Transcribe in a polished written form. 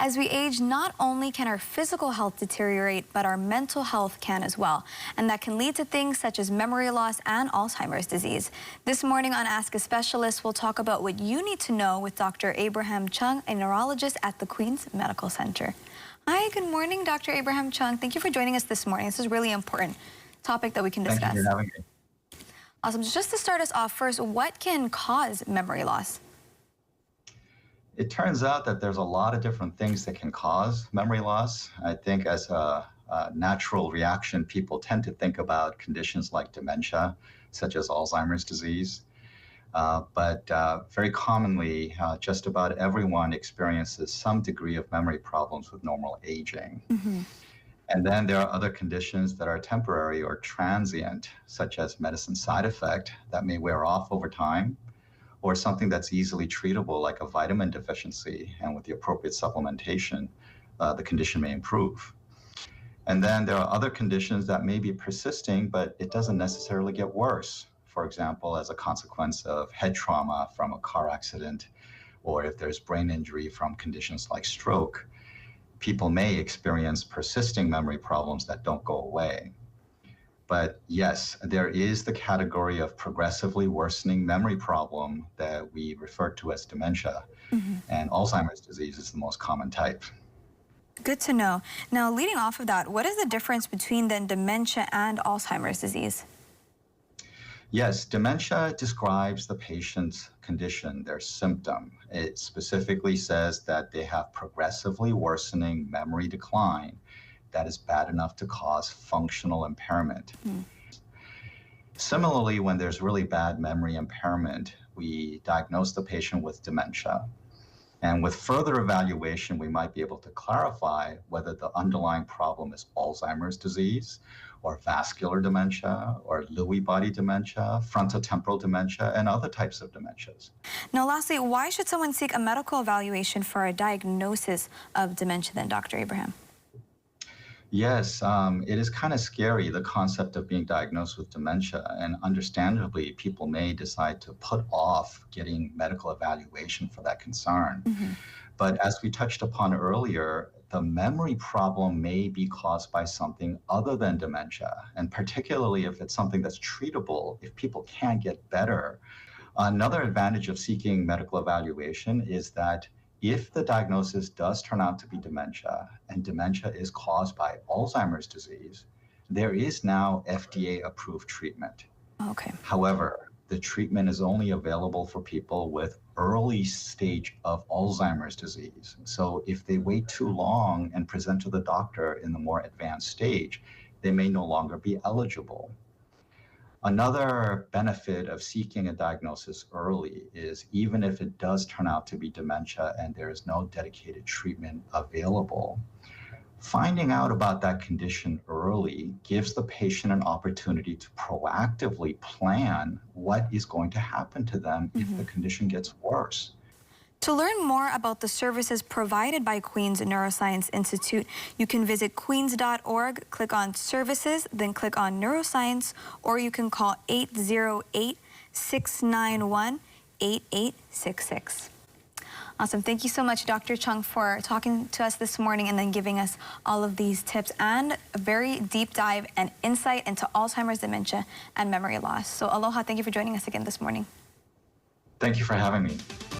As we age, not only can our physical health deteriorate, but our mental health can as well. And that can lead to things such as memory loss and Alzheimer's disease. This morning on Ask a Specialist, we'll talk about what you need to know with Dr. Abraham Chung, a neurologist at the Queen's Medical Center. Hi, good morning, Dr. Abraham Chung. Thank you for joining us this morning. This is a really important topic that we can discuss. Thank you for having me. Awesome. So just to start us off first, what can cause memory loss? It turns out that there's a lot of different things that can cause memory loss. I think as a natural reaction, people tend to think about conditions like dementia, such as Alzheimer's disease. But very commonly, just about everyone experiences some degree of memory problems with normal aging. And then there are other conditions that are temporary or transient, such as medicine side effect that may wear off over time, or something that's easily treatable like a vitamin deficiency, and with the appropriate supplementation, the condition may improve. And then there are other conditions that may be persisting, but it doesn't necessarily get worse. For example, as a consequence of head trauma from a car accident, or if there's brain injury from conditions like stroke, people may experience persisting memory problems that don't go away. But yes, there is the category of progressively worsening memory problem that we refer to as dementia, and Alzheimer's disease is the most common type. Good to know. Now, leading off of that, what is the difference between then dementia and Alzheimer's disease? Yes, dementia describes the patient's condition, their symptom. It specifically says that they have progressively worsening memory decline that is bad enough to cause functional impairment. Similarly, when there's really bad memory impairment, we diagnose the patient with dementia. And with further evaluation, we might be able to clarify whether the underlying problem is Alzheimer's disease, or vascular dementia, or Lewy body dementia, frontotemporal dementia, and other types of dementias. Now, lastly, why should someone seek a medical evaluation for a diagnosis of dementia then, Dr. Abraham? Yes, it is kind of scary, the concept of being diagnosed with dementia, and understandably, people may decide to put off getting medical evaluation for that concern. But as we touched upon earlier, the memory problem may be caused by something other than dementia, and particularly if it's something that's treatable, if people can get better. Another advantage of seeking medical evaluation is that if the diagnosis does turn out to be dementia, and dementia is caused by Alzheimer's disease, there is now FDA-approved treatment. Okay. However, the treatment is only available for people with early stage of Alzheimer's disease. So if they wait too long and present to the doctor in the more advanced stage, they may no longer be eligible. Another benefit of seeking a diagnosis early is even if it does turn out to be dementia and there is no dedicated treatment available, finding out about that condition early gives the patient an opportunity to proactively plan what is going to happen to them if the condition gets worse. To learn more about the services provided by Queen's Neuroscience Institute, you can visit queens.org, click on Services, then click on Neuroscience, or you can call 808-691-8866. Awesome. Thank you so much, Dr. Chung, for talking to us this morning and then giving us all of these tips and a very deep dive and insight into Alzheimer's, dementia, and memory loss. So aloha, thank you for joining us again this morning. Thank you for having me.